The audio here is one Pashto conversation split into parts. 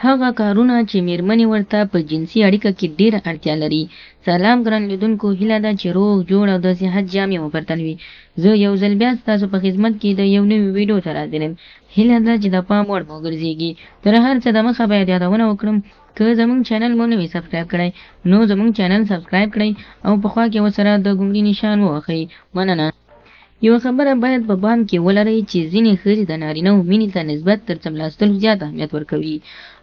هغه کارونه چې میرمنې ورته په جنسي اړیکه کې ډېره اړتیا لري. سلام ګران لیدونکو، هیله ده چې روغ جوړ او د صحت جامې مو پرتل وي. زه یو ځل بیا ستاسو په خدمت کې د یو نوي ویډیو سره حاضر یم. هیله ده چې د پام وړ مو وګرځېږي. تر هر څه دمخه باید یادونه وکړم، که زموږ چینل مو نه وي سبسکرایب کړی نو زموږ چینل سبسکرایب کړئ او په خوا کې ورسره د ګونګړي نشان ووهئ. مننه. یوه خبره باید په پام کې ولرئ چې ځینې ښځې د نارینه‌و مینې ته نسبت تر څملاستلو زیات اهمیت ورکوي،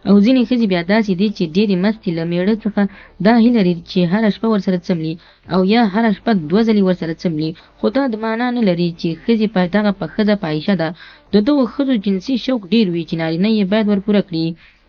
او ځینې ښځې بیا داسې دي چې ډېرې مستې له میړه څخه دا هیله لري چې هره شپه ورسره څملي او یا هره شپه 2 ځلې ورسره څملي، خو دا د معنا نه لري چې ښځې په دغه ښځه فاحشه ده. د دغو ښځو جنسي شوق ډېر وي چې نارینه یې باید ورپوره کړي.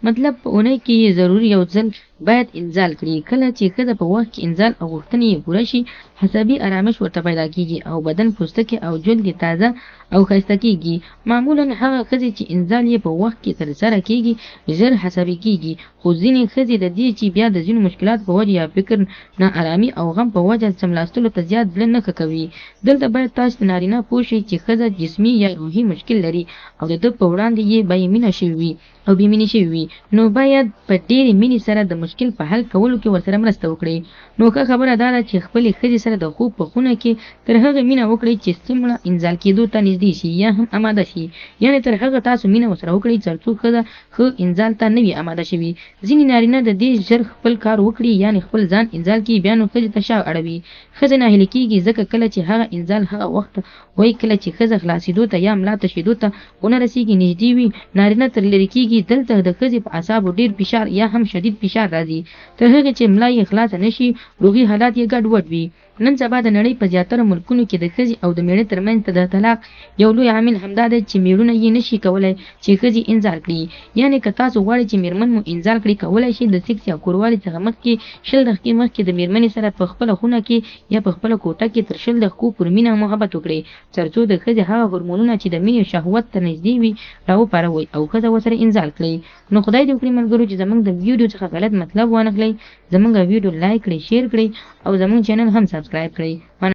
مطلب په اونۍ کې یې ضروري یو ځل باید انزال کړي. کله چې ښځه په وخت کې انزال او غوښتنې یې پوره شي، عصبي آرامش ورته پیدا کېږي او بدن، پوستکی او جلد یې تازه او ښایسته کېږي. معمولا هغه ښځې چې انزال یې په وخت کې ترسره کېږي ژر عصبي کېږي، خو ځینې ښځې د دې چې بیا د ځینو مشکلاتو په وجه یا فکر، ناارامي او غم په وجه څملاستلو ته زیات زړه نه ښه کوي. دلته باید تاسو د نارینه پوه شئ چې ښځه جسمي یا روحي مشکل لري او د ده په وړاندې یې بې مینه شوې وي او بې مینې شوې وي، نو باید په ډېرې مینې سره د مشکل په حل کولو کې ورسره مرسته وکړئ. نو ښه خبره دا ده چې خپلې ښځې سره د خوب په خونه کې تر هغه مینه وکړئ چې څومره انزال کېدو ته نږدې شي یا هم اماده شي، یعنې تر هغه تاسو مینه ورسره وکړئ تر څو ښځه ښه انزال ته نه وي اماده شوي. ځینې نارینه د دې ژر خپل کار وکړي، یعنې خپل ځان انزال کې، بیا نو ښځې ته شا اړوي. ښځه ناهیلې کېږي ځکه کله چې هغه انزال هغه وخت وایي کله چې ښځه خلاصېدو ته یا ملا تشېدو ته ونه رسېږي، نږدې وي، نارینه تر لرې کېږي. دلته د ښځې په اعصابو ډېر فشار یا هم شدید فشار راځي. تر هغې چې ملا یې خلاصه نه شي، روحي حالات یې ګډوډ وي. نن سبا د نړۍ په زیاتره ملکونو کې د ښځې او د میړه ترمنځ د طلاق یو لوی عامل همدا دی چې میړونه یې نشي کولی چې ښځې انزال کړي. یعنې که تاسو غواړئ چې میرمن مو انزال کړي، کولی شئ د سیکس یا کوروالي څخه مخکې 20 دقیقې مخکې د میرمنې سره په خپله خونه کې یا په خپله کوټه کې تر 20 دقیقو پورې مینه او محبت وکړئ، تر څو د ښځې هغه هورمونونه چې د مینې شهوت ته نږدې وي راوپاروئ او ښځه ورسره انزال کړئ. نو خدای دې وکړي ملګرو چې زموږ د ویډیو څخه غلط مطلب وانخلئ، زموږ ویډیو لایک کړئ، شیر کړئ او زموږ چینل هم سبسکرایب کړئ.